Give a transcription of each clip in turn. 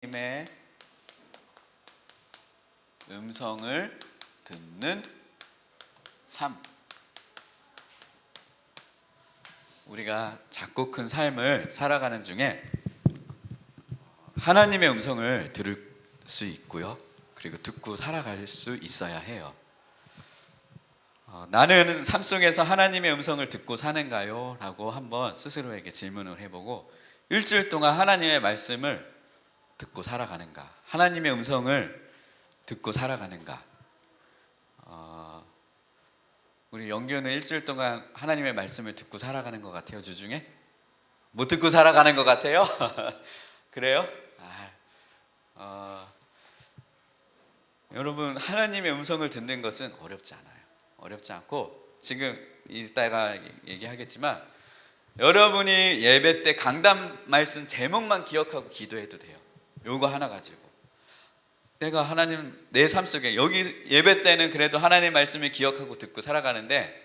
하나님의 음성을 듣는 삶. 우리가 작고 큰 삶을 살아가는 중에 하나님의 음성을 들을 수 있고요, 그리고 듣고 살아갈 수 있어야 해요. 나는 삶 속에서 하나님의 음성을 듣고 사는가요? 라고 한번 스스로에게 질문을 해보고, 일주일 동안 하나님의 말씀을 듣고 살아가는가, 하나님의 음성을 듣고 살아가는가. 우리 영규는 일주일 동안 하나님의 말씀을 듣고 살아가는 것 같아요. 주중에 못 듣고 살아가는 것 같아요. 그래요? 여러분, 하나님의 음성을 듣는 것은 어렵지 않아요. 어렵지 않고, 지금 이따가 얘기하겠지만 여러분이 예배 때 강단 말씀 제목만 기억하고 기도해도 돼요. 요거 하나 가지고 내가 하나님, 내 삶 속에, 여기 예배 때는 그래도 하나님 말씀을 기억하고 듣고 살아가는데,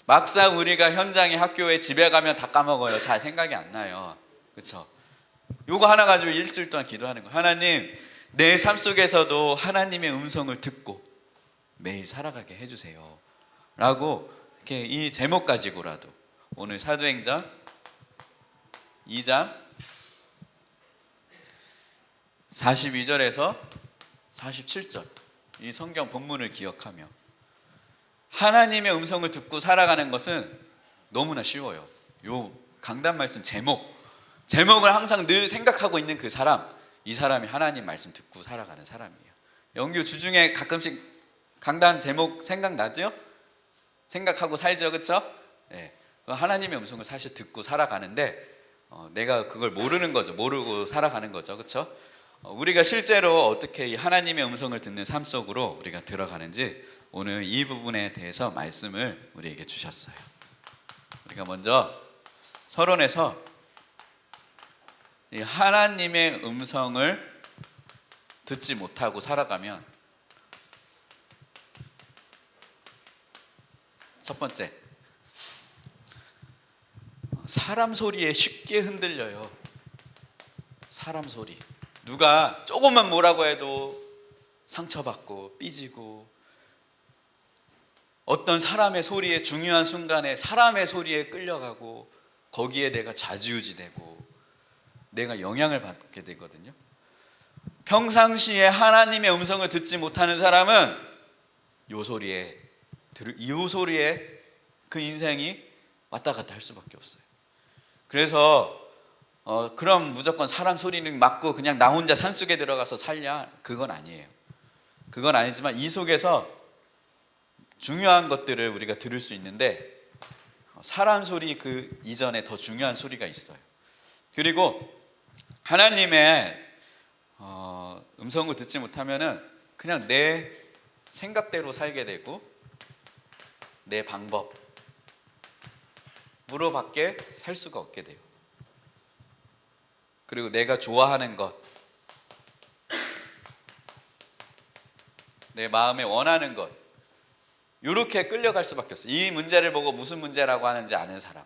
막상 우리가 현장에, 학교에, 집에 가면 다 까먹어요. 잘 생각이 안 나요. 그렇죠? 요거 하나 가지고 일주일 동안 기도하는 거예요. 하나님, 내 삶 속에서도 하나님의 음성을 듣고 매일 살아가게 해주세요 라고, 이렇게 이 제목 가지고라도 오늘 사도행전 2장 42절에서 47절 이 성경 본문을 기억하며 하나님의 음성을 듣고 살아가는 것은 너무나 쉬워요. 요 강단 말씀 제목을 항상 늘 생각하고 있는 그 사람, 이 사람이 하나님 말씀 듣고 살아가는 사람이에요. 영규 주중에 가끔씩 강단 제목 생각나죠? 생각하고 살죠, 그렇죠? 네. 하나님의 음성을 사실 듣고 살아가는데, 내가 그걸 모르는 거죠. 모르고 살아가는 거죠, 그렇죠? 우리가 실제로 어떻게 이 하나님의 음성을 듣는 삶 속으로 우리가 들어가는지, 오늘 이 부분에 대해서 말씀을 우리에게 주셨어요. 우리가 먼저 서론에서 이 하나님의 음성을 듣지 못하고 살아가면, 첫 번째, 사람 소리에 쉽게 흔들려요. 사람 소리, 누가 조금만 뭐라고 해도 상처받고 삐지고, 어떤 사람의 소리에, 중요한 순간에 사람의 소리에 끌려가고, 거기에 내가 좌지우지되고 내가 영향을 받게 되거든요. 평상시에 하나님의 음성을 듣지 못하는 사람은 요 소리에 그 인생이 왔다 갔다 할 수밖에 없어요. 그래서 그럼 무조건 사람 소리는 맞고 그냥 나 혼자 산속에 들어가서 살냐? 그건 아니에요. 그건 아니지만 이 속에서 중요한 것들을 우리가 들을 수 있는데, 사람 소리 그 이전에 더 중요한 소리가 있어요. 그리고 하나님의 음성을 듣지 못하면은 그냥 내 생각대로 살게 되고, 내 방법으로밖에 살 수가 없게 돼요. 그리고 내가 좋아하는 것, 내 마음에 원하는 것, 이렇게 끌려갈 수밖에 없어요. 이 문제를 보고 무슨 문제라고 하는지 아는 사람,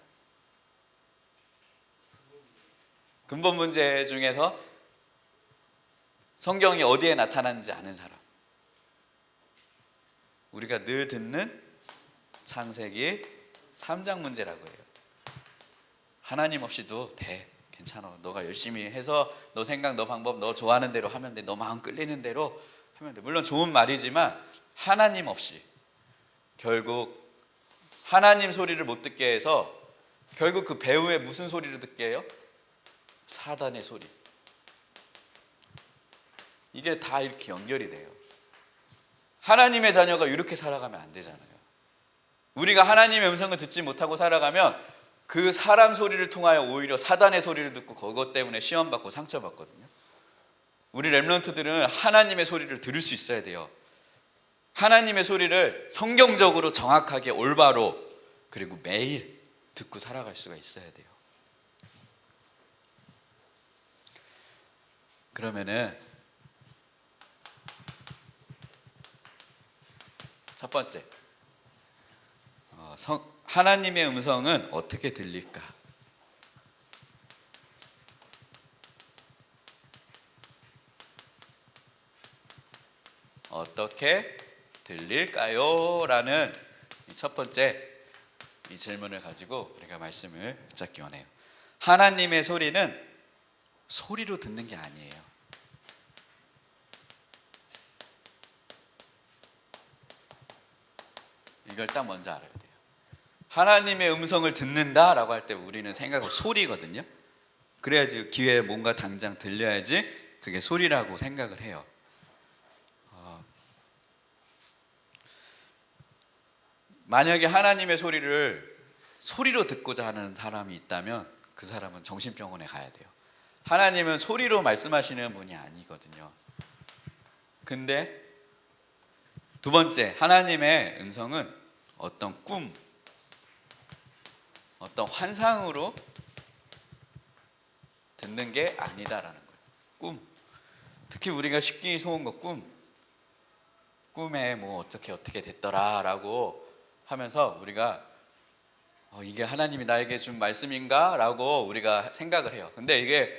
근본 문제 중에서 성경이 어디에 나타나는지 아는 사람, 우리가 늘 듣는 창세기 3장 문제라고 해요. 하나님 없이도 돼, 괜찮아, 너가 열심히 해서 너 생각, 너 방법, 너 좋아하는 대로 하면 돼, 너 마음 끌리는 대로 하면 돼. 물론 좋은 말이지만 하나님 없이 결국 하나님 소리를 못 듣게 해서, 결국 그 배후에 무슨 소리를 듣게 해요? 사단의 소리. 이게 다 이렇게 연결이 돼요. 하나님의 자녀가 이렇게 살아가면 안 되잖아요. 우리가 하나님의 음성을 듣지 못하고 살아가면 그 사람 소리를 통하여 오히려 사단의 소리를 듣고 그것 때문에 시험받고 상처받거든요. 우리 렘넌트들은 하나님의 소리를 들을 수 있어야 돼요. 하나님의 소리를 성경적으로 정확하게, 올바로, 그리고 매일 듣고 살아갈 수가 있어야 돼요. 그러면은 첫 번째, 하나님의 음성은 어떻게 들릴까? 어떻게 들릴까요? 라는 첫 번째 이 질문을 가지고 우리가 말씀을 붙잡기 원해요. 하나님의 소리는 소리로 듣는 게 아니에요. 이걸 딱 먼저 알아야 돼요. 하나님의 음성을 듣는다라고 할 때 우리는 생각은 소리거든요. 그래야지 귀에 뭔가 당장 들려야지 그게 소리라고 생각을 해요. 만약에 하나님의 소리를 소리로 듣고자 하는 사람이 있다면 그 사람은 정신병원에 가야 돼요. 하나님은 소리로 말씀하시는 분이 아니거든요. 근데 두 번째, 하나님의 음성은 어떤 꿈, 어떤 환상으로 듣는 게 아니다라는 거예요. 꿈. 특히 우리가 쉽게 속은 거 꿈에 뭐 어떻게 됐더라라고 하면서 우리가 이게 하나님이 나에게 준 말씀인가? 라고 우리가 생각을 해요. 근데 이게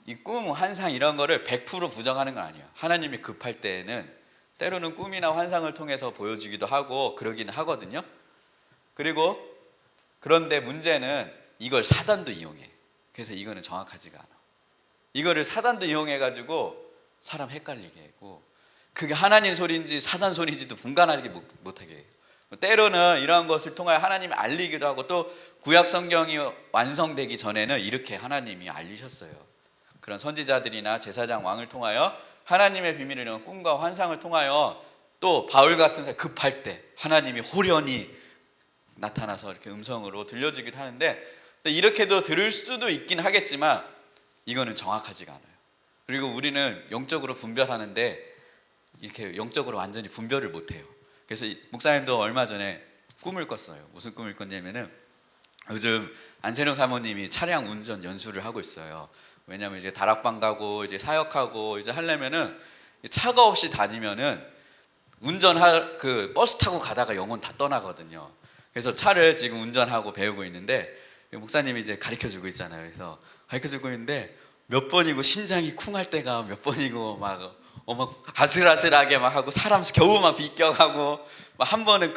이 꿈, 환상 이런 거를 100% 부정하는 건 아니에요. 하나님이 급할 때에는 때로는 꿈이나 환상을 통해서 보여주기도 하고 그러기는 하거든요. 그런데 문제는 이걸 사단도 이용해. 그래서 이거는 정확하지가 않아. 이거를 사단도 이용해가지고 사람 헷갈리게 하고 그게 하나님 소리인지 사단 소리인지도 분간하지 못하게 해요. 때로는 이러한 것을 통하여 하나님이 알리기도 하고 또 구약 성경이 완성되기 전에는 이렇게 하나님이 알리셨어요. 그런 선지자들이나 제사장 왕을 통하여 하나님의 비밀을 이런 꿈과 환상을 통하여 또 바울 같은 사람 급할 때 하나님이 호련히 나타나서 이렇게 음성으로 들려주기도 하는데 이렇게도 들을 수도 있긴 하겠지만 이거는 정확하지가 않아요. 그리고 우리는 영적으로 분별하는데 이렇게 영적으로 완전히 분별을 못해요. 그래서 목사님도 얼마 전에 꿈을 꿨어요. 무슨 꿈을 꿨냐면은 요즘 안세령 사모님이 차량 운전 연수를 하고 있어요. 왜냐하면 이제 다락방 가고 이제 사역하고 이제 하려면은 차가 없이 다니면은 운전할 그 버스 타고 가다가 영혼 다 떠나거든요. 그래서 차를 지금 운전하고 배우고 있는데 목사님이 이제 가르쳐 주고 있잖아요. 그래서 가르쳐 주고 있는데 몇 번이고 심장이 쿵할 때가 몇 번이고 막 아슬아슬하게 막 하고 사람 겨우 막 비껴가고 막 한 번은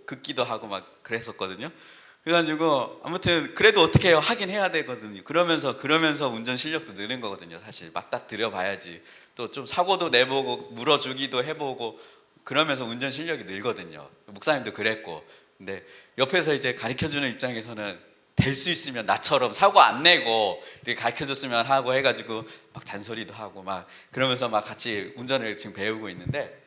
긋기도 하고 막 그랬었거든요. 그래가지고 아무튼 그래도 어떻게 해요? 하긴 해야 되거든요. 그러면서 운전 실력도 느는 거거든요. 사실 맞닥뜨려 봐야지. 또 좀 사고도 내보고 물어주기도 해보고 그러면서 운전 실력이 늘거든요. 목사님도 그랬고. 근데 옆에서 이제 가르쳐주는 입장에서는 될 수 있으면 나처럼 사고 안 내고 이렇게 가르쳐줬으면 하고 해가지고 막 잔소리도 하고 막 그러면서 막 같이 운전을 지금 배우고 있는데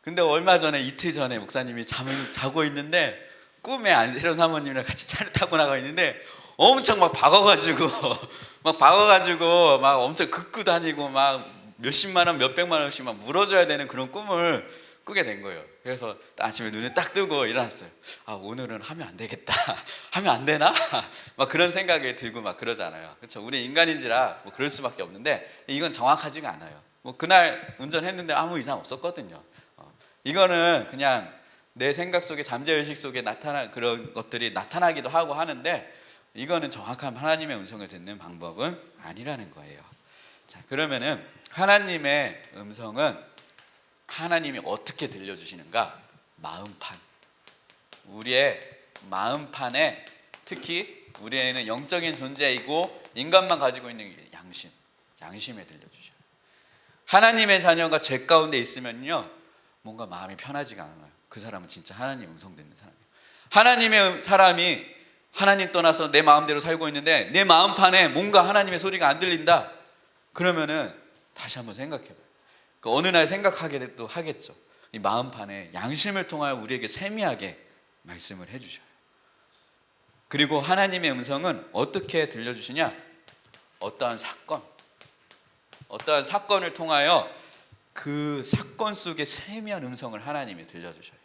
근데 얼마 전에 이틀 전에 목사님이 잠을 자고 있는데 꿈에 안세령 사모님이랑 같이 차를 타고 나가 있는데 엄청 막 박아가지고 막 엄청 긋고 다니고 막 몇십만 원 몇백만 원씩 막 물어줘야 되는 그런 꿈을 꾸게 된 거예요. 그래서 아침에 눈을 딱 뜨고 일어났어요. 오늘은 하면 안 되겠다. 하면 안 되나? 막 그런 생각이 들고 막 그러잖아요. 그렇죠? 우리 인간인지라 뭐 그럴 수밖에 없는데 이건 정확하지가 않아요. 뭐 그날 운전했는데 아무 이상 없었거든요. 이거는 그냥 내 생각 속에 잠재의식 속에 그런 것들이 나타나기도 하고 하는데 이거는 정확한 하나님의 음성을 듣는 방법은 아니라는 거예요. 자, 그러면은 하나님의 음성은 하나님이 어떻게 들려주시는가? 마음판. 우리의 마음판에 특히 우리에는 영적인 존재이고 인간만 가지고 있는 게 양심에 들려주셔요. 하나님의 자녀가 죄 가운데 있으면요 뭔가 마음이 편하지가 않아요. 그 사람은 진짜 하나님 음성 듣는 사람이에요. 하나님의 사람이 하나님 떠나서 내 마음대로 살고 있는데 내 마음판에 뭔가 하나님의 소리가 안 들린다. 그러면은 다시 한번 생각해봐요. 어느 날 생각하게 또 하겠죠. 이 마음판에 양심을 통하여 우리에게 세미하게 말씀을 해주셔요. 그리고 하나님의 음성은 어떻게 들려주시냐? 어떠한 사건을 통하여 그 사건 속에 세미한 음성을 하나님이 들려주셔요.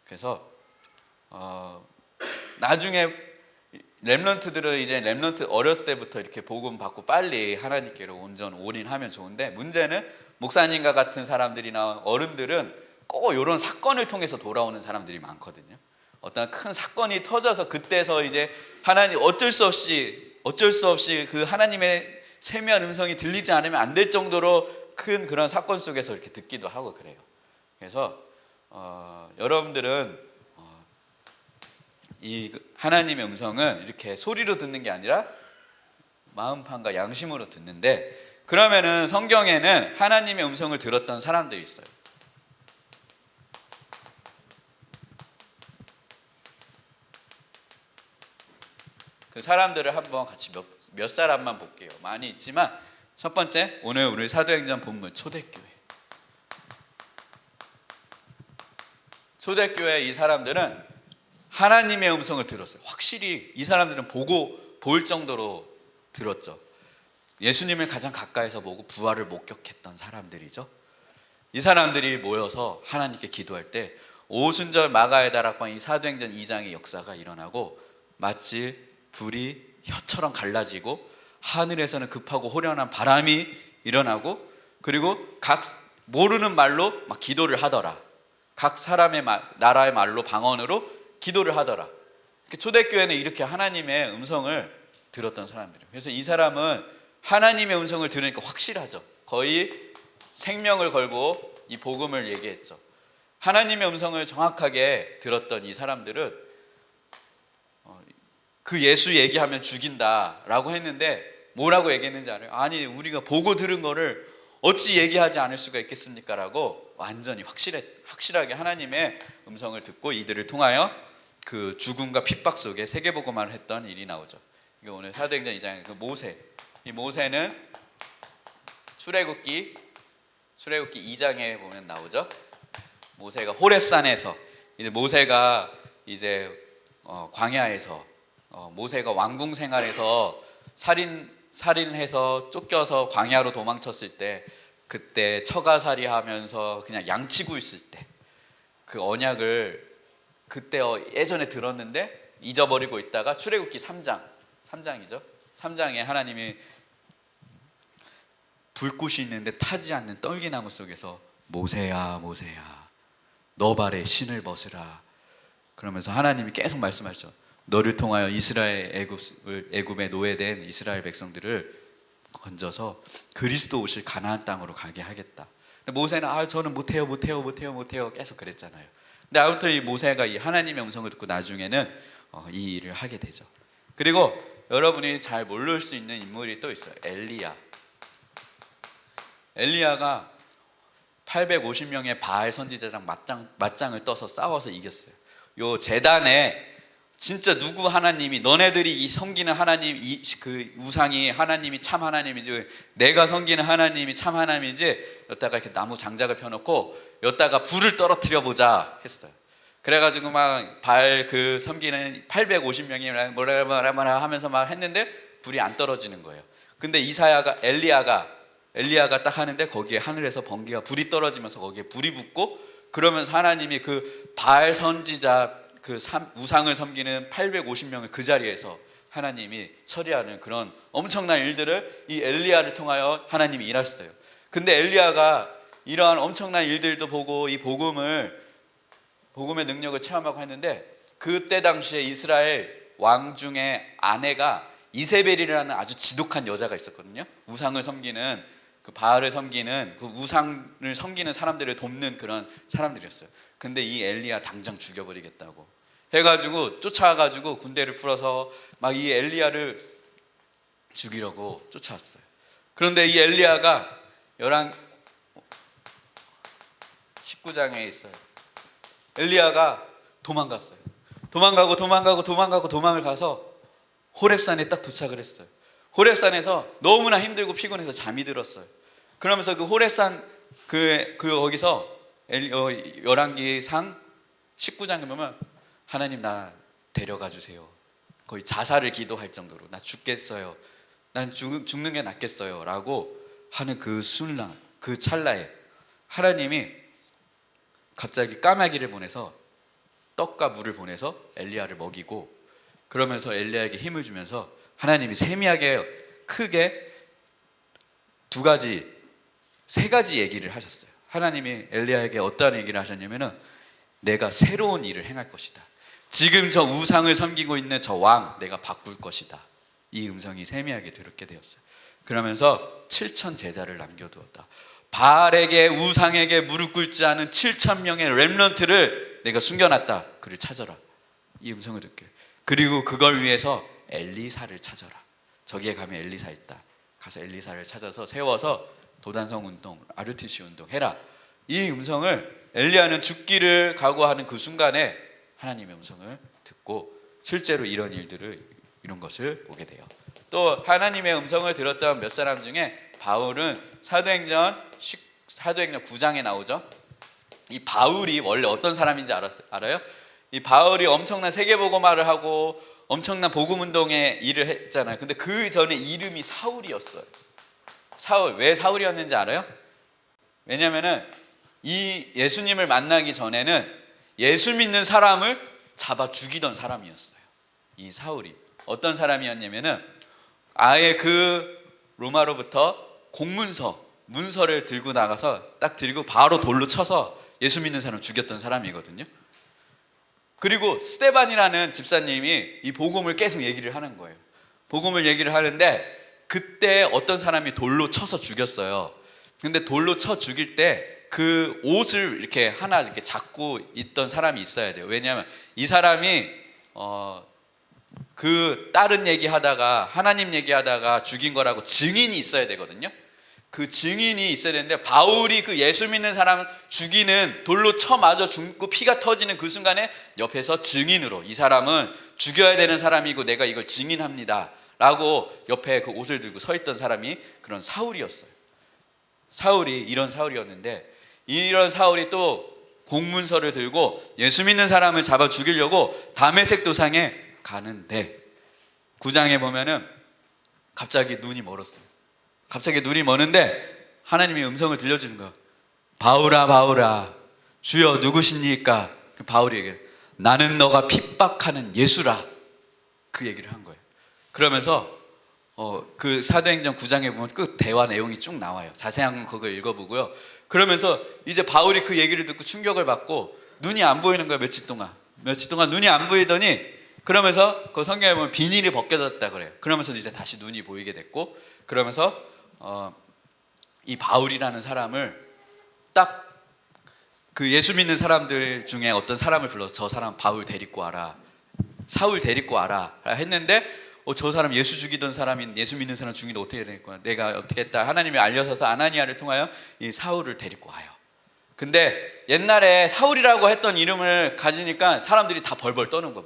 그래서 나중에 렘넌트들은 이제 렘넌트 어렸을 때부터 이렇게 복음 받고 빨리 하나님께로 온전 올인하면 좋은데 문제는 목사님과 같은 사람들이나 어른들은 꼭 이런 사건을 통해서 돌아오는 사람들이 많거든요. 어떤 큰 사건이 터져서 그때서 이제 하나님 어쩔 수 없이 그 하나님의 세미한 음성이 들리지 않으면 안 될 정도로 큰 그런 사건 속에서 이렇게 듣기도 하고 그래요. 그래서 여러분들은 이 하나님의 음성은 이렇게 소리로 듣는 게 아니라 마음판과 양심으로 듣는데, 그러면은 성경에는 하나님의 음성을 들었던 사람들이 있어요. 그 사람들을 한번 같이 몇 사람만 볼게요. 많이 있지만 첫 번째, 오늘 우리 사도행전 본문 초대교회. 초대교회 이 사람들은 하나님의 음성을 들었어요. 확실히 이 사람들은 보고 볼 정도로 들었죠. 예수님을 가장 가까이서 보고 부활을 목격했던 사람들이죠. 이 사람들이 모여서 하나님께 기도할 때 오순절 마가의 다락방 이 사도행전 2장의 역사가 일어나고, 마치 불이 혀처럼 갈라지고 하늘에서는 급하고 호련한 바람이 일어나고, 그리고 각 모르는 말로 막 기도를 하더라. 각 사람의 나라의 말로 방언으로 기도를 하더라. 초대교회는 이렇게 하나님의 음성을 들었던 사람들이에요. 그래서 이 사람은 하나님의 음성을 들으니까 확실하죠. 거의 생명을 걸고 이 복음을 얘기했죠. 하나님의 음성을 정확하게 들었던 이 사람들은 그 예수 얘기하면 죽인다라고 했는데 뭐라고 얘기했는지 알아요? 아니, 우리가 보고 들은 거를 어찌 얘기하지 않을 수가 있겠습니까? 라고 완전히 확실하게 하나님의 음성을 듣고 이들을 통하여 그 죽음과 핍박 속에 세계복음화를 했던 일이 나오죠. 이게 오늘 사도행전 2장의 그 모세. 이 모세는 출애굽기 2장에 보면 나오죠. 모세가 호렙산에서, 이제 모세가 이제 광야에서 모세가 왕궁 생활에서 살인해서 쫓겨서 광야로 도망쳤을 때, 그때 처가살이 하면서 그냥 양치고 있을 때 그 언약을 그때 예전에 들었는데 잊어버리고 있다가 출애굽기 3장이죠. 3장에 하나님이 불꽃이 있는데 타지 않는 떨기나무 속에서 모세야 모세야 너 발에 신을 벗으라, 그러면서 하나님이 계속 말씀하셨죠. 너를 통하여 애굽에 노예된 이스라엘 백성들을 건져서 그리스도 오실 가나안 땅으로 가게 하겠다. 근데 모세는 저는 못해요 계속 그랬잖아요. 근데 아무튼 이 모세가 이 하나님의 음성을 듣고 나중에는 이 일을 하게 되죠. 그리고 여러분이 잘 모를 수 있는 인물이 또 있어요. 엘리야가 850명의 바알 선지자랑 맞짱을 떠서 싸워서 이겼어요. 요 제단에 진짜 누구 하나님이, 너네들이 이 섬기는 하나님, 그 우상이 하나님이 참 하나님이지, 내가 섬기는 하나님이 참 하나님이지, 여기다가 이렇게 나무 장작을 펴놓고 여기다가 불을 떨어뜨려 보자 했어요. 그래가지고 막 바알 그 섬기는 850명이 뭐라 하면서 막 했는데 불이 안 떨어지는 거예요. 근데 엘리야가 딱 하는데 거기에 하늘에서 번개가 불이 떨어지면서 거기에 불이 붙고, 그러면서 하나님이 그 바알 선지자 그 우상을 섬기는 850명을 그 자리에서 하나님이 처리하는 그런 엄청난 일들을 이 엘리야를 통하여 하나님이 일하셨어요. 근데 엘리야가 이러한 엄청난 일들도 보고 이 복음의 능력을 체험하고 했는데, 그때 당시에 이스라엘 왕 중에 아내가 이세벨이라는 아주 지독한 여자가 있었거든요. 우상을 섬기는, 그 바알을 섬기는, 그 우상을 섬기는 사람들을 돕는 그런 사람들이었어요. 근데 이 엘리야 당장 죽여버리겠다고 해가지고 쫓아와가지고 군대를 풀어서 막 이 엘리야를 죽이려고 쫓아왔어요. 그런데 이 엘리야가 19장에 있어요. 엘리야가 도망갔어요. 도망을 가서 호렙산에 딱 도착을 했어요. 호렙산에서 너무나 힘들고 피곤해서 잠이 들었어요. 그러면서 그 호렙산 거기서 열왕기상 19장에 보면 하나님 나 데려가 주세요. 거의 자살을 기도할 정도로 나 죽겠어요. 난 죽는 게 낫겠어요. 라고 하는 그 순간, 그 찰나에 하나님이 갑자기 까마귀를 보내서 떡과 물을 보내서 엘리야를 먹이고, 그러면서 엘리야에게 힘을 주면서 하나님이 세미하게 크게 세 가지 얘기를 하셨어요. 하나님이 엘리야에게 어떠한 얘기를 하셨냐면은 내가 새로운 일을 행할 것이다. 지금 저 우상을 섬기고 있는 저 왕 내가 바꿀 것이다. 이 음성이 세미하게 들었게 되었어요. 그러면서 7천 제자를 남겨두었다. 바알에게 우상에게 무릎 꿇지 않은 7천 명의 렘넌트를 내가 숨겨놨다. 그를 찾아라. 이 음성을 듣게. 그리고 그걸 위해서 엘리사를 찾아라. 저기에 가면 엘리사 있다. 가서 엘리사를 찾아서 세워서 도단성 운동, RUTC 운동 해라. 이 음성을 엘리야는 죽기를 각오하는 그 순간에 하나님의 음성을 듣고 실제로 이런 일들을 이룬 것을 보게 돼요. 또 하나님의 음성을 들었던 몇 사람 중에 바울은 사도행전 9장에 나오죠. 이 바울이 원래 어떤 사람인지 알아요? 이 바울이 엄청난 세계복음화를 하고 엄청난 복음운동의 일을 했잖아요. 근데 그 전에 이름이 사울이었어요. 사울. 왜 사울이었는지 알아요? 왜냐면은 이 예수님을 만나기 전에는 예수 믿는 사람을 잡아 죽이던 사람이었어요. 이 사울이 어떤 사람이었냐면은 아예 그 로마로부터 문서를 들고 나가서 딱 들고 바로 돌로 쳐서 예수 믿는 사람 죽였던 사람이거든요. 그리고 스데반이라는 집사님이 이 복음을 계속 얘기를 하는 거예요. 복음을 얘기를 하는데 그때 어떤 사람이 돌로 쳐서 죽였어요. 근데 돌로 쳐 죽일 때 그 옷을 이렇게 하나 이렇게 잡고 있던 사람이 있어야 돼요. 왜냐하면 이 사람이 그 다른 얘기하다가 하나님 얘기하다가 죽인 거라고 증인이 있어야 되거든요. 그 증인이 있어야 되는데 바울이 그 예수 믿는 사람 죽이는 돌로 쳐 맞아 죽고 피가 터지는 그 순간에 옆에서 증인으로 이 사람은 죽여야 되는 사람이고 내가 이걸 증인합니다 라고 옆에 그 옷을 들고 서 있던 사람이 그런 사울이었어요. 사울이 이런 사울이었는데 이런 사울이 또 공문서를 들고 예수 믿는 사람을 잡아 죽이려고 다메섹 도상에 가는데 9장에 보면은 갑자기 눈이 멀었어요. 갑자기 눈이 머는데 하나님의 음성을 들려주는 거야. 바울아 바울아 주여 누구십니까? 바울이 얘기해. 나는 너가 핍박하는 예수라. 그 얘기를 한 거예요. 그러면서 그 사도행전 9장에 보면 그 대화 내용이 쭉 나와요. 자세한 건 그거 읽어보고요. 그러면서 이제 바울이 그 얘기를 듣고 충격을 받고 눈이 안 보이는 거야. 며칠 동안 눈이 안 보이더니 그러면서 그 성경에 보면 비닐이 벗겨졌다 그래요. 그러면서 이제 다시 눈이 보이게 됐고 그러면서 이 바울이라는 사람을 딱 그 예수 믿는 사람들 중에 어떤 사람을 불러서 저 사람 바울 데리고 와라. 사울 데리고 와라 했는데 저 사람 예수 죽이던 사람인 예수 믿는 사람 죽이는데 어떻게 해야 되겠구나. 내가 어떻게 했다. 하나님이 알려서서 아나니아를 통하여 이 사울을 데리고 와요. 근데 옛날에 사울이라고 했던 이름을 가지니까 사람들이 다 벌벌 떠는 거야.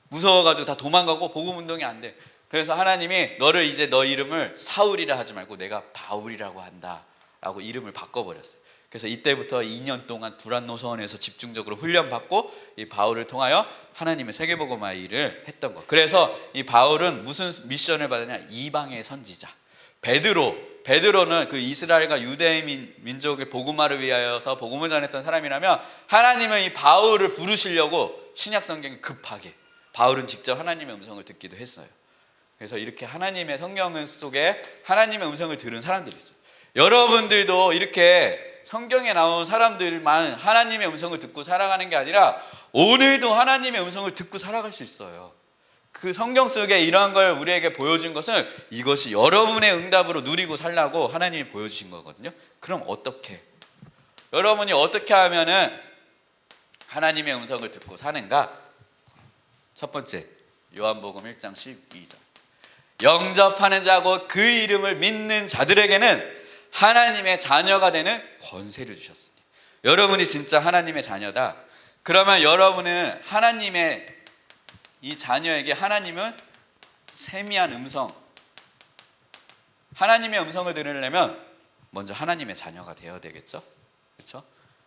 무서워가지고 다 도망가고 복음운동이 안 돼. 그래서 하나님이 너를 이제 너 이름을 사울이라 하지 말고 내가 바울이라고 한다 라고 이름을 바꿔버렸어요. 그래서 이때부터 2년 동안 두란노서원에서 집중적으로 훈련받고 이 바울을 통하여 하나님의 세계복음화 일을 했던 거. 그래서 이 바울은 무슨 미션을 받았냐? 이방의 선지자. 베드로는 그 이스라엘과 유대 민족의 복음화를 위하여서 복음을 전했던 사람이라면 하나님은 이 바울을 부르시려고 신약 성경에 급하게 바울은 직접 하나님의 음성을 듣기도 했어요. 그래서 이렇게 하나님의 성경 속에 하나님의 음성을 들은 사람들이 있어요. 여러분들도 이렇게 성경에 나온 사람들만 하나님의 음성을 듣고 살아가는 게 아니라 오늘도 하나님의 음성을 듣고 살아갈 수 있어요. 그 성경 속에 이러한 걸 우리에게 보여준 것은 이것이 여러분의 응답으로 누리고 살라고 하나님이 보여주신 거거든요. 그럼 어떻게? 여러분이 어떻게 하면은 하나님의 음성을 듣고 사는가? 첫 번째, 요한복음 1장 12절. 영접하는 자 곧 그 이름을 믿는 자들에게는 하나님의 자녀가 되는 권세를 주셨으니. 여러분이 진짜 하나님의 자녀다. 그러면 여러분은 하나님의 이 자녀에게 하나님은 세미한 음성, 하나님의 음성을 들으려면 먼저 하나님의 자녀가 되어야 되겠죠. 그렇죠?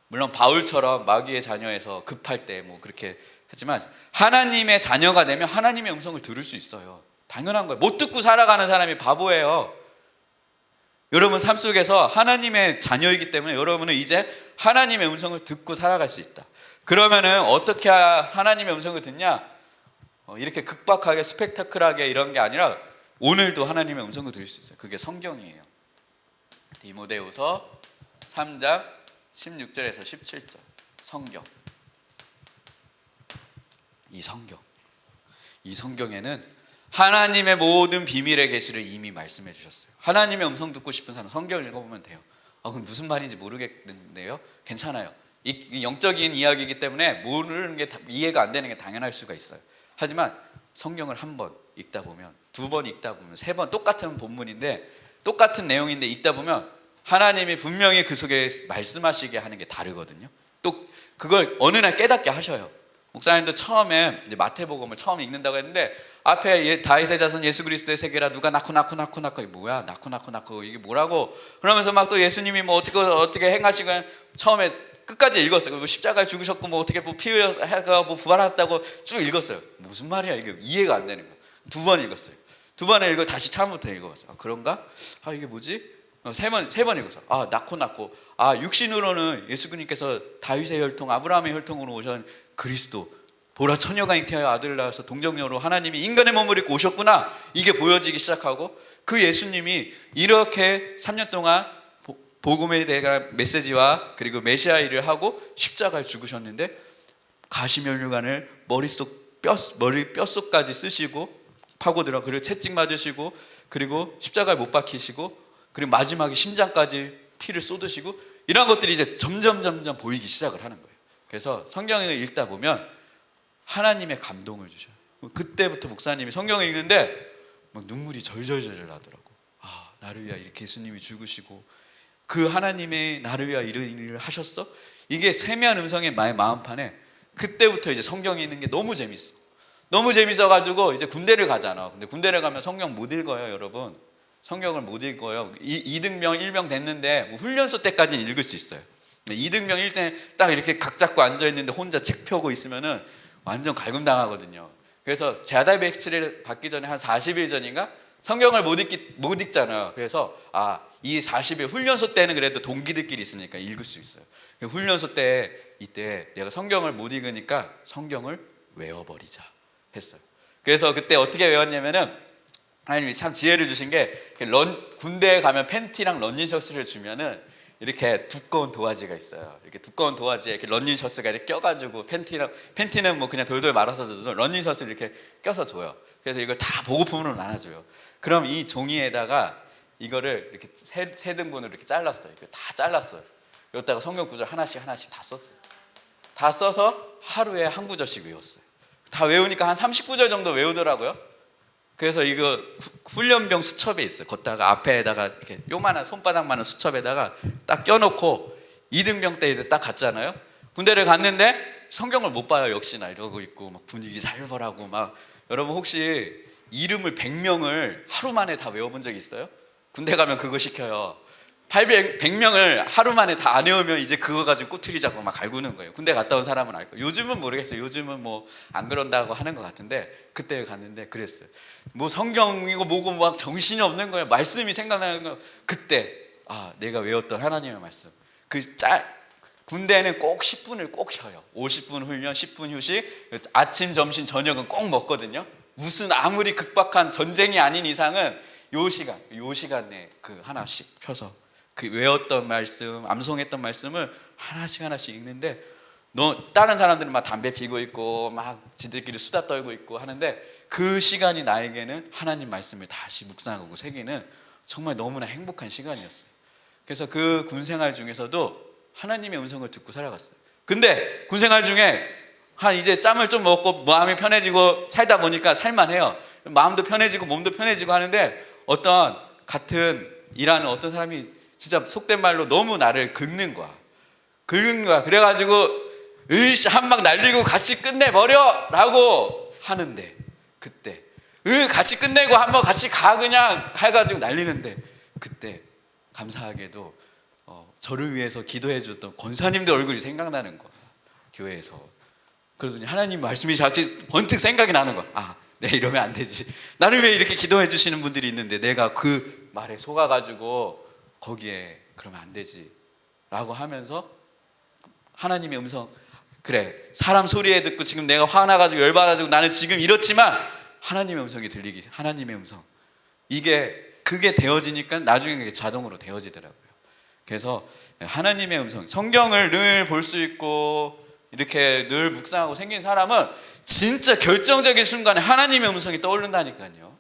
물론 바울처럼 마귀의 자녀에서 급할 때 뭐 그렇게 하지만 하나님의 자녀가 되면 하나님의 음성을 들을 수 있어요. 당연한 거예요. 못 듣고 살아가는 사람이 바보예요. 여러분 삶 속에서 하나님의 자녀이기 때문에 여러분은 이제 하나님의 음성을 듣고 살아갈 수 있다. 그러면은 어떻게 하나님의 음성을 듣냐? 이렇게 극박하게 스펙타클하게 이런 게 아니라 오늘도 하나님의 음성을 들을 수 있어요. 그게 성경이에요. 디모데후서 3장 16절에서 17절. 성경. 이 성경에는 하나님의 모든 비밀의 계시를 이미 말씀해 주셨어요. 하나님의 음성 듣고 싶은 사람 성경을 읽어보면 돼요. 그건 무슨 말인지 모르겠는데요. 괜찮아요. 이 영적인 이야기이기 때문에 모르는 게 이해가 안 되는 게 당연할 수가 있어요. 하지만 성경을 한 번 읽다 보면, 두 번 읽다 보면, 세 번 똑같은 본문인데 똑같은 내용인데 읽다 보면 하나님이 분명히 그 속에 말씀하시게 하는 게 다르거든요. 또 그걸 어느 날 깨닫게 하셔요. 목사님도 처음에 이제 마태복음을 처음 읽는다고 했는데 앞에 다윗의 자손 예수 그리스도의 세계라 누가 낳고 이게 뭐야? 낳고 이게 뭐라고? 그러면서 막 또 예수님이 뭐 어떻게 행하시고 처음에 끝까지 읽었어요. 뭐 십자가에 죽으셨고 뭐 어떻게 뭐 피 흘려가 뭐 부활했다고 쭉 읽었어요. 무슨 말이야 이게 이해가 안 되는 거야. 두 번 읽었어요. 두 번에 읽고 다시 처음부터 읽어봤어요. 그런가? 이게 뭐지? 세 번 읽었어요. 낳고 육신으로는 예수님께서 다윗의 혈통 아브라함의 혈통으로 오신 그리스도 보라 처녀가 잉태하여 아들을 낳아서 동정녀로 하나님이 인간의 몸을 입고 오셨구나. 이게 보여지기 시작하고 그 예수님이 이렇게 3년 동안 복음에 대한 메시지와 그리고 메시아 일을 하고 십자가에 죽으셨는데 가시면류관을 머리 뼛속까지 쓰시고 파고들어 그리고 채찍 맞으시고 그리고 십자가에 못 박히시고 그리고 마지막에 심장까지 피를 쏟으시고 이런 것들이 이제 점점 보이기 시작을 하는 거예요. 그래서 성경을 읽다 보면 하나님의 감동을 주셔요. 그때부터 목사님이 성경을 읽는데 막 눈물이 절절절 나더라고. 나를 위하여 이렇게 예수님이 죽으시고 그 하나님의 나를 위하여 이런 일을 하셨어? 이게 세미한 음성의 나의 마음판에 그때부터 이제 성경이 있는 게 너무 재밌어. 너무 재밌어가지고 이제 군대를 가잖아. 근데 군대를 가면 성경 못 읽어요, 여러분. 성경을 못 읽어요. 2등병 1병 됐는데 뭐 훈련소 때까지는 읽을 수 있어요. 2등병 1대 딱 이렇게 각 잡고 앉아있는데 혼자 책 펴고 있으면은 완전 갈굼당하거든요. 그래서 제아달 백치를 받기 전에 한 40일 전인가 성경을 못 읽잖아요. 그래서 이 40일 훈련소 때는 그래도 동기들끼리 있으니까 읽을 수 있어요. 훈련소 때 이때 내가 성경을 못 읽으니까 성경을 외워버리자 했어요. 그래서 그때 어떻게 외웠냐면은 하나님이 참 지혜를 주신 게 군대에 가면 팬티랑 런닝셔츠를 주면은 이렇게 두꺼운 도화지가 있어요. 이렇게 두꺼운 도화지에 이렇게 런닝셔츠가 이렇게 껴가지고 팬티는 뭐 그냥 돌돌 말아서 줘도 런닝셔츠를 이렇게 껴서 줘요. 그래서 이걸 다 보급품으로 나눠줘요. 그럼 이 종이에다가 이거를 이렇게 세 등분으로 이렇게 잘랐어요. 이렇게 다 잘랐어요. 여기다가 성경 구절 하나씩 다 썼어요. 다 써서 하루에 한 구절씩 외웠어요. 다 외우니까 한 30구절 정도 외우더라고요. 그래서 이거 훈련병 수첩에 있어요. 걷다가 앞에다가 이렇게 요만한 손바닥만한 수첩에다가 딱 껴놓고 2등병 때 이제 딱 갔잖아요. 군대를 갔는데 성경을 못 봐요. 역시나 이러고 있고 막 분위기 살벌하고 막. 여러분 혹시 이름을 100명을 하루 만에 다 외워본 적 있어요? 군대 가면 그거 시켜요. 100명을 하루 만에 다 안 외우면 이제 그거 가지고 꼬투리 잡고 막 갈구는 거예요. 군대 갔다 온 사람은 알 거예요. 요즘은 모르겠어요. 요즘은 뭐 안 그런다고 하는 것 같은데 그때 갔는데 그랬어요. 뭐 성경이고 뭐고 막 정신이 없는 거예요. 말씀이 생각나는 거예요. 그때 내가 외웠던 하나님의 말씀. 군대는 꼭 10분을 꼭 쉬어요. 50분 훈련, 10분 휴식, 아침, 점심, 저녁은 꼭 먹거든요. 무슨 아무리 극박한 전쟁이 아닌 이상은 요 시간에 그 하나씩 펴서 그 외웠던 말씀, 암송했던 말씀을 하나씩 읽는데 다른 사람들은 막 담배 피고 있고 막 지들끼리 수다 떨고 있고 하는데 그 시간이 나에게는 하나님 말씀을 다시 묵상하고 새기는 정말 너무나 행복한 시간이었어요. 그래서 그 군생활 중에서도 하나님의 음성을 듣고 살아갔어요. 근데 군생활 중에 이제 짬을 좀 먹고 마음이 편해지고 살다 보니까 살만해요. 마음도 편해지고 몸도 편해지고 하는데 같은 일하는 어떤 사람이 진짜 속된 말로 너무 나를 긁는 거야. 그래가지고 한 방 날리고 같이 끝내버려 라고 하는데 그때 같이 끝내고 한번 같이 가 그냥 해가지고 날리는데 그때 감사하게도 저를 위해서 기도해 줬던 권사님들 얼굴이 생각나는 거야. 교회에서. 그러더니 하나님 말씀이 자꾸 번뜩 생각이 나는 거야. 내가 이러면 안 되지. 나를 위해 이렇게 기도해 주시는 분들이 있는데 내가 그 말에 속아가지고 거기에 그러면 안 되지 라고 하면서 하나님의 음성, 그래 사람 소리에 듣고 지금 내가 화나가지고 열받아가지고 나는 지금 이렇지만 하나님의 음성이 들리기, 하나님의 음성, 그게 되어지니까 나중에 그게 자동으로 되어지더라고요. 그래서 하나님의 음성, 성경을 늘 볼 수 있고 이렇게 늘 묵상하고 생긴 사람은 진짜 결정적인 순간에 하나님의 음성이 떠오른다니까요.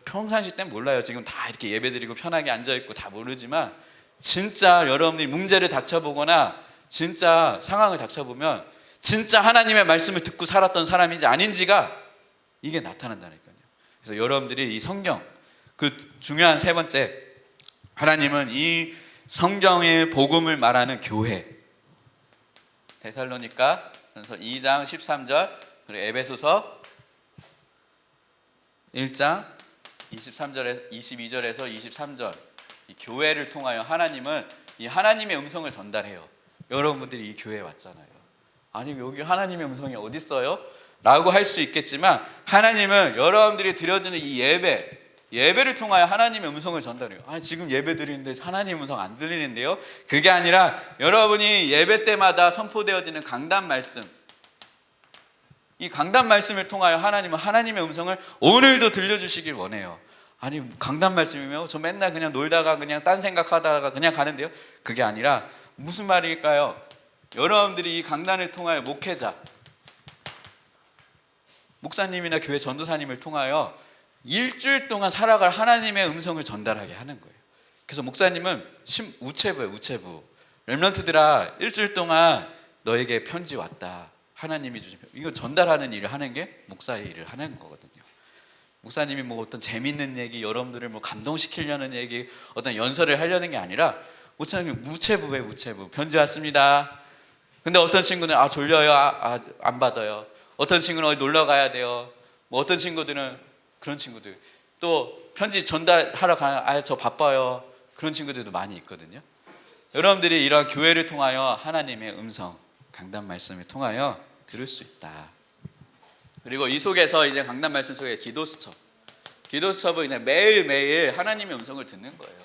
평상시 땐 몰라요. 지금 다 이렇게 예배드리고 편하게 앉아있고 다 모르지만 진짜 여러분들이 문제를 닥쳐보거나 진짜 상황을 닥쳐보면 진짜 하나님의 말씀을 듣고 살았던 사람인지 아닌지가 이게 나타난다니까요. 그래서 여러분들이 이 성경, 그 중요한 세 번째, 하나님은 이 성경의 복음을 말하는 교회, 데살로니가 전서 2장 13절, 그리고 에베소서 1장 22절에서 23절, 이 교회를 통하여 하나님은 이 하나님의 음성을 전달해요. 여러분들이 이 교회에 왔잖아요. 아니 여기 하나님의 음성이 어디 있어요? 라고 할 수 있겠지만 하나님은 여러분들이 드려지는 이 예배를 통하여 하나님의 음성을 전달해요. 아니 지금 예배 드리는데 하나님 음성 안 들리는데요? 그게 아니라 여러분이 예배 때마다 선포되어지는 강단 말씀, 이 강단 말씀을 통하여 하나님은 하나님의 음성을 오늘도 들려주시길 원해요. 아니 강단 말씀이면 저 맨날 그냥 놀다가 그냥 딴 생각하다가 그냥 가는데요? 그게 아니라 무슨 말일까요? 여러분들이 이 강단을 통하여 목회자, 목사님이나 교회 전도사님을 통하여 일주일 동안 살아갈 하나님의 음성을 전달하게 하는 거예요. 그래서 목사님은 우체부예요. 우체부. 렘넌트들아, 일주일 동안 너에게 편지 왔다. 하나님이 주신 편지. 이거 전달하는 일을 하는 게 목사의 일을 하는 거거든요. 목사님이 뭐 어떤 재밌는 얘기, 여러분들을 뭐 감동시키려는 얘기, 어떤 연설을 하려는 게 아니라 목사님 우체부에 우체부. 편지 왔습니다. 근데 어떤 친구는 졸려요. 안 받아요. 어떤 친구는 어디 놀러 가야 돼요. 뭐 어떤 친구들은 그런 친구들, 또 편지 전달하러 가는 저 바빠요. 그런 친구들도 많이 있거든요. 여러분들이 이런 교회를 통하여 하나님의 음성, 강단 말씀을 통하여 들을 수 있다. 그리고 이 속에서 이제 강단 말씀 속에 기도수첩은 그냥 매일매일 하나님의 음성을 듣는 거예요.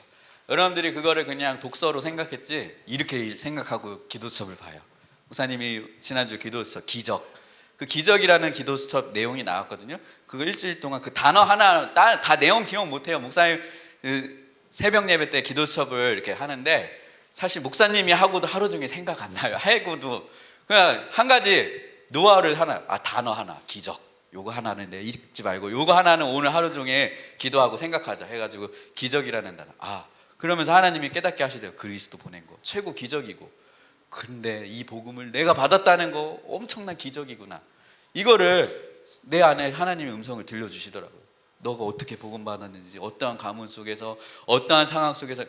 여러분들이 그거를 그냥 독서로 생각했지 이렇게 생각하고 기도수첩을 봐요. 목사님이 지난주 기도수첩 기적, 그 기적이라는 기도수첩 내용이 나왔거든요. 그거 일주일 동안 그 단어 하나 다 내용 기억 못해요. 목사님 새벽 예배 때 기도수첩을 이렇게 하는데 사실 목사님이 하고도 하루 종일 생각 안 나요. 하고도 그냥 한 가지 노하우를 단어 하나, 기적 요거 하나는 읽지 말고 요거 하나는 오늘 하루 종일 기도하고 생각하자 해가지고 기적이라는 단어. 그러면서 하나님이 깨닫게 하시대요. 그리스도 보낸 거 최고 기적이고, 근데 이 복음을 내가 받았다는 거 엄청난 기적이구나. 이거를 내 안에 하나님의 음성을 들려주시더라고요. 너가 어떻게 복음 받았는지, 어떠한 가문 속에서, 어떠한 상황 속에서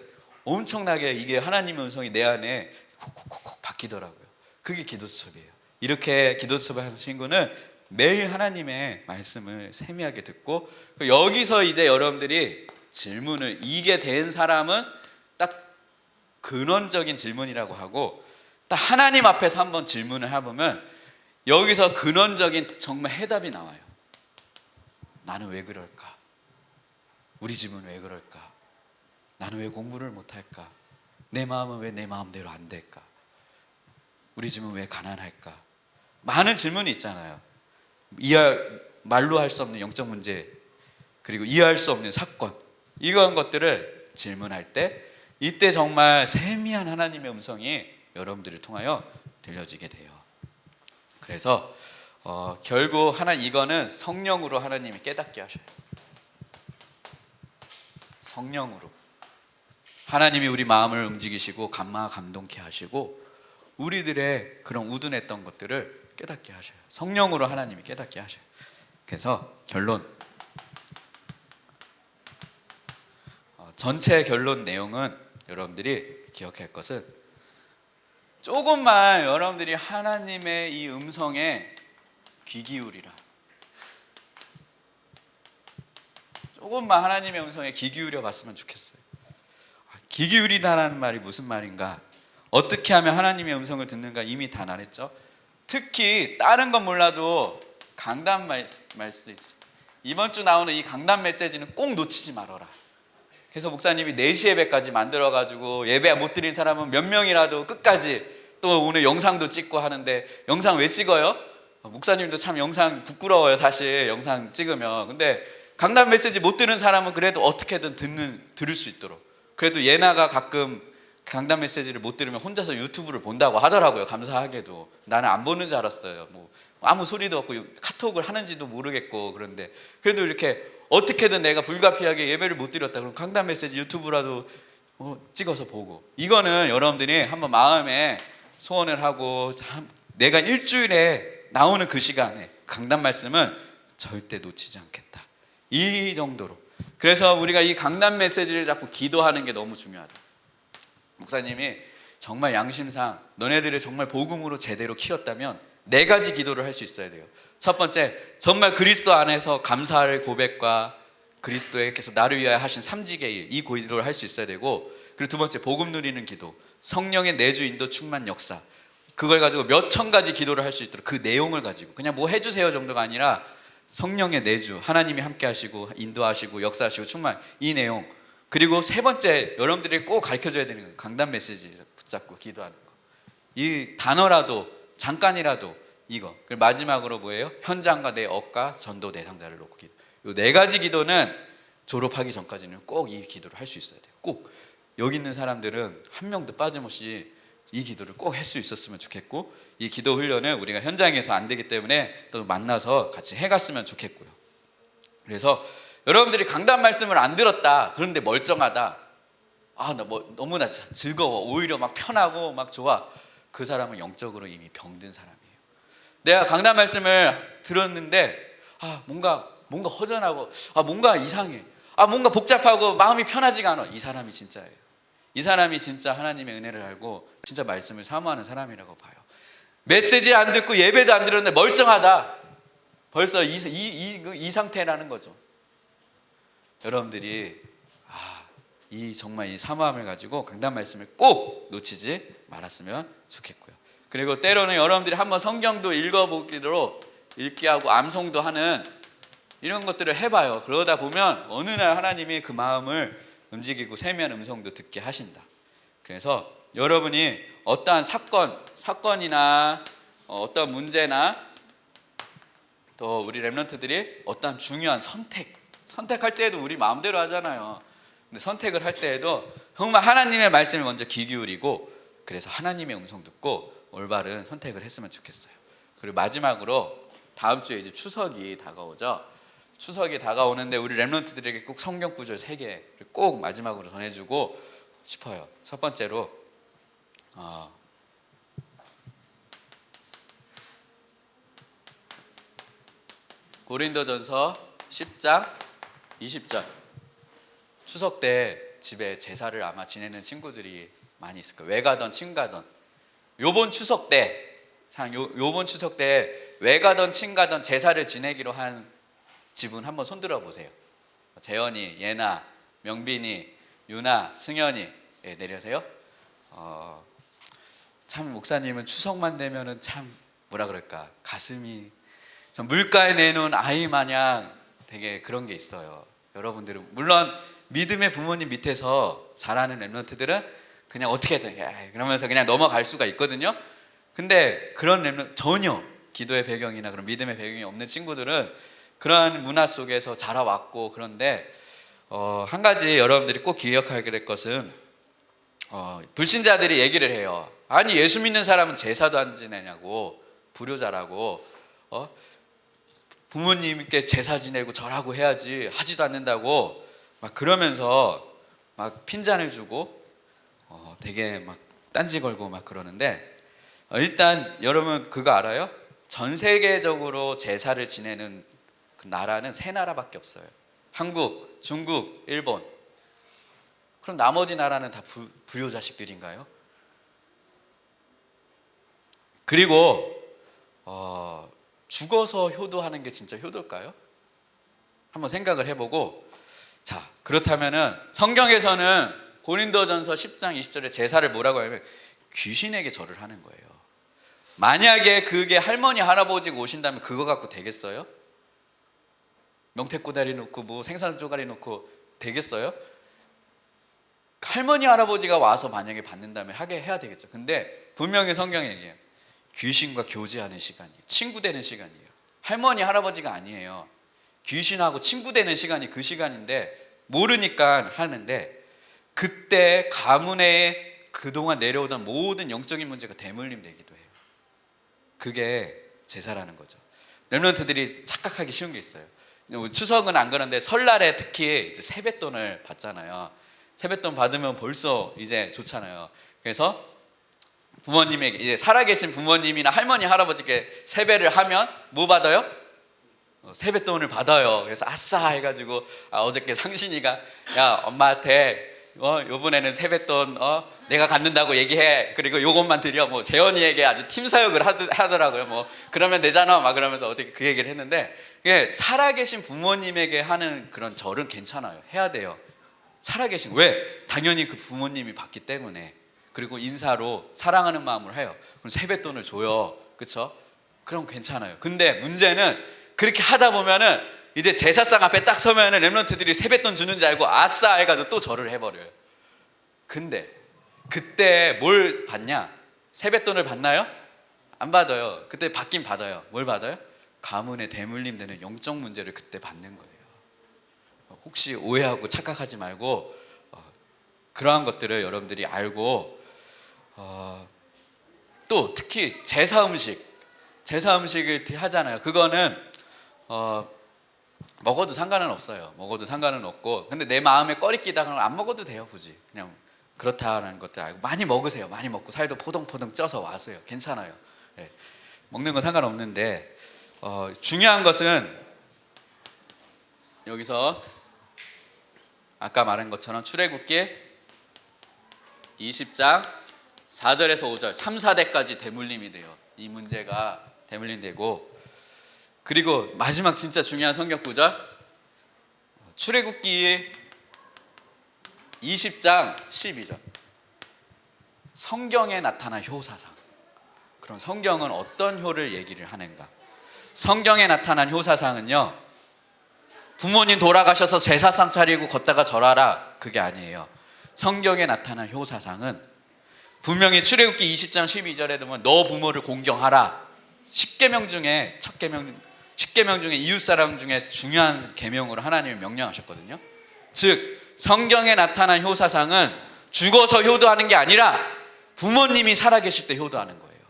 엄청나게 이게 하나님의 음성이 내 안에 콕콕콕 바뀌더라고요. 그게 기도수첩이에요. 이렇게 기도수첩을 하는 친구는 매일 하나님의 말씀을 세미하게 듣고, 여기서 이제 여러분들이 질문을, 이게 된 사람은 딱 근원적인 질문이라고 하고, 딱 하나님 앞에서 한번 질문을 해보면 여기서 근원적인 정말 해답이 나와요. 나는 왜 그럴까? 우리 집은 왜 그럴까? 나는 왜 공부를 못할까? 내 마음은 왜 내 마음대로 안 될까? 우리 집은 왜 가난할까? 많은 질문이 있잖아요. 말로 할 수 없는 영적 문제, 그리고 이해할 수 없는 사건, 이러한 것들을 질문할 때, 이때 정말 세미한 하나님의 음성이 여러분들을 통하여 들려지게 돼요. 그래서 결국 이거는 성령으로 하나님이 깨닫게 하셔요. 성령으로 하나님이 우리 마음을 움직이시고 감동케 하시고 우리들의 그런 우둔했던 것들을 깨닫게 하셔요. 성령으로 하나님이 깨닫게 하셔요. 그래서 결론, 전체 결론 내용은 여러분들이 기억할 것은, 조금만 여러분들이 하나님의 이 음성에 귀 기울이라. 조금만 하나님의 음성에 귀 기울여 봤으면 좋겠어요. 귀 기울이라는 말이 무슨 말인가? 어떻게 하면 하나님의 음성을 듣는가 이미 다 말했죠. 특히 다른 건 몰라도 강단 메시지, 이번 주 나오는 이 강단 메시지는 꼭 놓치지 말아라. 그래서 목사님이 4시 예배까지 만들어가지고 예배 못 드린 사람은 몇 명이라도 끝까지, 또 오늘 영상도 찍고 하는데, 영상 왜 찍어요? 목사님도 참 영상 부끄러워요 사실, 영상 찍으면. 근데 강단 메시지 못 들은 사람은 그래도 어떻게든 들을 수 있도록, 그래도 예나가 가끔 강단 메시지를 못 들으면 혼자서 유튜브를 본다고 하더라고요. 감사하게도. 나는 안 보는 줄 알았어요. 뭐 아무 소리도 없고 카톡을 하는지도 모르겠고. 그런데 그래도 이렇게 어떻게든 내가 불가피하게 예배를 못 드렸다 그럼 강단 메시지 유튜브라도 찍어서 보고, 이거는 여러분들이 한번 마음에 소원을 하고, 내가 일주일에 나오는 그 시간에 강단 말씀은 절대 놓치지 않겠다, 이 정도로. 그래서 우리가 이 강단 메시지를 자꾸 기도하는 게 너무 중요하다. 목사님이 정말 양심상 너네들을 정말 복음으로 제대로 키웠다면 4가지 기도를 할 수 있어야 돼요. 첫 번째, 정말 그리스도 안에서 감사의 고백과 그리스도께서 나를 위하여 하신 삼지계의 이 기도를 할 수 있어야 되고, 그리고 두 번째, 복음 누리는 기도, 성령의 내주 인도 충만 역사, 그걸 가지고 몇 천 가지 기도를 할 수 있도록 그 내용을 가지고, 그냥 뭐 해주세요 정도가 아니라 성령의 내주, 하나님이 함께 하시고 인도하시고 역사하시고 충만, 이 내용. 그리고 세 번째, 여러분들이 꼭 가르쳐줘야 되는 거예요. 강단 메시지 붙잡고 기도하는 거. 이 단어라도 잠깐이라도 이거. 그리고 마지막으로 뭐예요? 현장과 내 업과 전도 대상자를 놓고 기도. 이 4가지 기도는 졸업하기 전까지는 꼭 이 기도를 할 수 있어야 돼요. 꼭. 여기 있는 사람들은 한 명도 빠짐없이 이 기도를 꼭 할 수 있었으면 좋겠고, 이 기도 훈련을 우리가 현장에서 안 되기 때문에 또 만나서 같이 해갔으면 좋겠고요. 그래서 여러분들이 강단 말씀을 안 들었다, 그런데 멀쩡하다, 나 너무나 즐거워, 오히려 막 편하고 막 좋아, 그 사람은 영적으로 이미 병든 사람이에요. 내가 강단 말씀을 들었는데 뭔가 허전하고, 뭔가 이상해, 뭔가 복잡하고 마음이 편하지가 않아, 이 사람이 진짜예요. 이 사람이 진짜 하나님의 은혜를 알고 진짜 말씀을 사모하는 사람이라고 봐요. 메시지 안 듣고 예배도 안 들었는데 멀쩡하다, 벌써 이 상태라는 거죠. 여러분들이 정말 이 사모함을 가지고 강단 말씀을 꼭 놓치지 말았으면 좋겠고요. 그리고 때로는 여러분들이 한번 성경도 읽어보기로 읽기 하고 암송도 하는 이런 것들을 해봐요. 그러다 보면 어느 날 하나님이 그 마음을 움직이고 세미한 음성도 듣게 하신다. 그래서 여러분이 어떠한 사건이나 어떤 문제나 또 우리 렘넌트들이 어떠한 중요한 선택할 때에도 우리 마음대로 하잖아요. 근데 선택을 할 때에도 정말 하나님의 말씀에 먼저 귀 기울이고, 그래서 하나님의 음성 듣고 올바른 선택을 했으면 좋겠어요. 그리고 마지막으로 다음 주에 이제 추석이 다가오죠. 추석이 다가오는데 우리 렘넌트들에게 꼭 성경 구절 3개를 꼭 마지막으로 전해주고 싶어요. 첫 번째로 고린도전서 10장 20절. 추석 때 집에 제사를 아마 지내는 친구들이 많이 있을 거예요. 외가던 친가던. 요번 추석 때 외가던 친가던 제사를 지내기로 한 집은 한번 손들어 보세요. 재현이, 예나, 명빈이, 유나, 승현이, 내려세요. 참 목사님은 추석만 되면은 참 뭐라 그럴까, 가슴이 물가에 내놓은 아이 마냥 되게 그런 게 있어요. 여러분들은 물론 믿음의 부모님 밑에서 자라는 렘넌트들은 그냥 어떻게든 그러면서 그냥 넘어갈 수가 있거든요. 근데 그런 렘넌트, 전혀 기도의 배경이나 그런 믿음의 배경이 없는 친구들은 그러한 문화 속에서 자라왔고, 그런데 한 가지 여러분들이 꼭 기억하게 될 것은 불신자들이 얘기를 해요. 아니 예수 믿는 사람은 제사도 안 지내냐고, 불효자라고, 부모님께 제사 지내고 절하고 해야지 하지도 않는다고 막 그러면서 막 핀잔을 주고 되게 막 딴지 걸고 막 그러는데, 일단 여러분 그거 알아요? 전 세계적으로 제사를 지내는 그 나라는 3나라밖에 없어요. 한국, 중국, 일본. 그럼 나머지 나라는 다 불효 자식들인가요? 그리고 죽어서 효도하는 게 진짜 효도일까요? 한번 생각을 해보고, 자 그렇다면은 성경에서는 고린도전서 10장 20절에 제사를 뭐라고 하냐면 귀신에게 절을 하는 거예요. 만약에 그게 할머니 할아버지가 오신다면 그거 갖고 되겠어요? 명태꼬다리 놓고 뭐 생선 쪼가리 놓고 되겠어요? 할머니 할아버지가 와서 만약에 받는다면 하게 해야 되겠죠. 근데 분명히 성경에 얘기해요. 귀신과 교제하는 시간이에요. 친구 되는 시간이에요. 할머니 할아버지가 아니에요. 귀신하고 친구 되는 시간이 그 시간인데 모르니까 하는데, 그때 가문의 그동안 내려오던 모든 영적인 문제가 대물림되기도 해요. 그게 제사라는 거죠. 렘넌트들이 착각하기 쉬운 게 있어요. 추석은 안 그런데 설날에 특히 이제 세뱃돈을 받잖아요. 세뱃돈 받으면 벌써 이제 좋잖아요. 그래서 부모님에게, 이제 살아계신 부모님이나 할머니 할아버지께 세배를 하면 뭐 받아요? 세뱃돈을 받아요. 그래서 아싸 해가지고 어저께 상신이가 야 엄마한테 요번에는 세뱃돈 내가 갖는다고 얘기해. 그리고 요것만 드려. 뭐 재현이에게 아주 팀 사역을 하더라고요. 뭐 그러면 되잖아. 막 그러면서 어저께 그 얘기를 했는데, 이게 살아계신 부모님에게 하는 그런 절은 괜찮아요. 해야 돼요. 살아계신, 왜? 당연히 그 부모님이 받기 때문에. 그리고 인사로 사랑하는 마음으로 해요. 그럼 세뱃돈을 줘요. 그렇죠? 그럼 괜찮아요. 근데 문제는 그렇게 하다 보면은 이제 제사상 앞에 딱 서면은 렘넌트들이 세뱃돈 주는 줄 알고 아싸 해가지고 또 절을 해버려요. 근데 그때 뭘 받냐? 세뱃돈을 받나요? 안 받아요. 그때 받긴 받아요. 뭘 받아요? 가문의 대물림 되는 영적 문제를 그때 받는 거예요. 혹시 오해하고 착각하지 말고 그러한 것들을 여러분들이 알고, 또 특히 제사 음식을 하잖아요. 그거는 먹어도 상관은 없어요. 먹어도 상관은 없고, 근데 내 마음에 꺼리끼다 그러면 안 먹어도 돼요. 굳이 그냥 그렇다는 것들 알고 많이 먹으세요. 많이 먹고 살도 포동포동 쪄서 와서요. 괜찮아요. 네. 먹는 건 상관없는데 중요한 것은 여기서 아까 말한 것처럼 출애굽기 20장 4절에서 5절 3, 4대까지 대물림이 돼요. 이 문제가 대물림되고, 그리고 마지막 진짜 중요한 성경 구절, 출애굽기 20장 12절. 성경에 나타난 효사상. 그럼 성경은 어떤 효를 얘기를 하는가? 성경에 나타난 효사상은요, 부모님 돌아가셔서 제사상 차리고 걷다가 절하라, 그게 아니에요. 성경에 나타난 효사상은 분명히 출애굽기 20장 12절에 보면 너 부모를 공경하라. 10계명 중에 첫 계명, 10계명 중에 이웃사랑 중에 중요한 계명으로 하나님이 명령하셨거든요. 즉 성경에 나타난 효사상은 죽어서 효도하는 게 아니라 부모님이 살아계실 때 효도하는 거예요.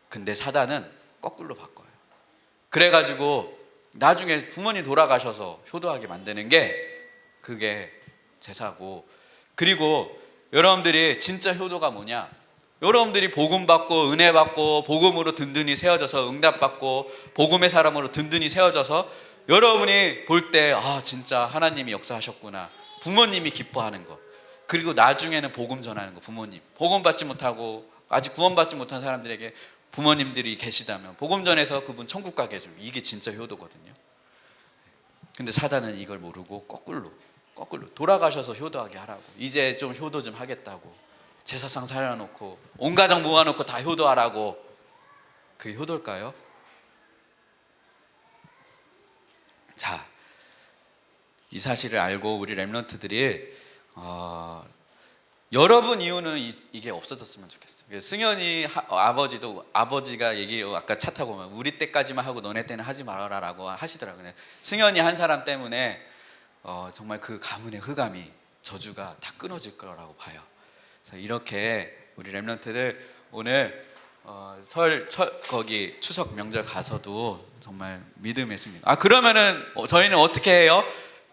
근데 사단은 거꾸로 바꿔요. 그래가지고 나중에 부모님 돌아가셔서 효도하게 만드는 게 그게 제사고, 그리고 여러분들이 진짜 효도가 뭐냐? 여러분들이 복음 받고 은혜 받고 복음으로 든든히 세워져서 응답받고 복음의 사람으로 든든히 세워져서 여러분이 볼 때 진짜 하나님이 역사하셨구나, 부모님이 기뻐하는 거, 그리고 나중에는 복음 전하는 거. 부모님 복음 받지 못하고 아직 구원받지 못한 사람들에게 부모님들이 계시다면 복음 전해서 그분 천국 가게 해주면 이게 진짜 효도거든요. 근데 사단은 이걸 모르고 거꾸로 돌아가셔서 효도하게 하라고, 이제 좀 효도 좀 하겠다고 제사상 차려놓고 온 가정 모아놓고 다 효도하라고. 그게 효도일까요? 자, 이 사실을 알고 우리 렘넌트들이 여러분 이유는 이게 없어졌으면 좋겠어요. 승현이 아버지가 아까 차 타고 오면 우리 때까지만 하고 너네 때는 하지 말아라라고 하시더라고요. 승현이 한 사람 때문에 정말 그 가문의 흑암이, 저주가 다 끊어질 거라고 봐요. 그래서 이렇게 우리 렘넌트들 오늘 거기 추석 명절 가서도 정말 믿음의 승리. 그러면은 저희는 어떻게 해요?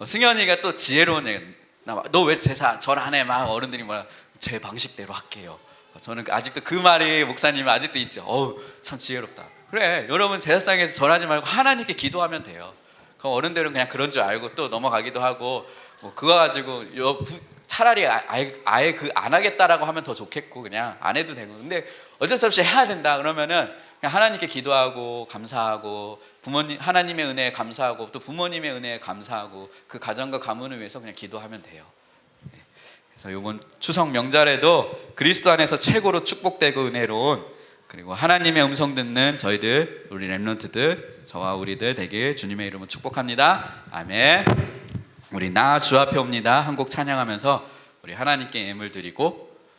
승현이가 또 지혜로운 애, 너 왜 제사 절 안 해? 막 어른들이 뭐라, 제 방식대로 할게요. 저는 아직도 그 말이 목사님이 아직도 있죠. 참 지혜롭다. 그래, 여러분 제사상에서 절하지 말고 하나님께 기도하면 돼요. 그럼 어른들은 그냥 그런 줄 알고 또 넘어가기도 하고, 그거 가지고 차라리 아예 안 하겠다라고 하면 더 좋겠고 그냥 안 해도 되고. 근데 어쩔 수 없이 해야 된다 그러면은 그냥 하나님께 기도하고 감사하고, 부모님 하나님의 은혜에 감사하고 또 부모님의 은혜에 감사하고 그 가정과 가문을 위해서 그냥 기도하면 돼요. 그래서 이번 추석 명절에도 그리스도 안에서 최고로 축복되고 은혜로운, 그리고 하나님의 음성 듣는 저희들 우리 렘넌트들, 저와 우리들 되길 주님의 이름으로 축복합니다. 아멘. 우리 나 주 앞에 옵니다 한 곡 찬양하면서 우리 하나님께 예물 드리고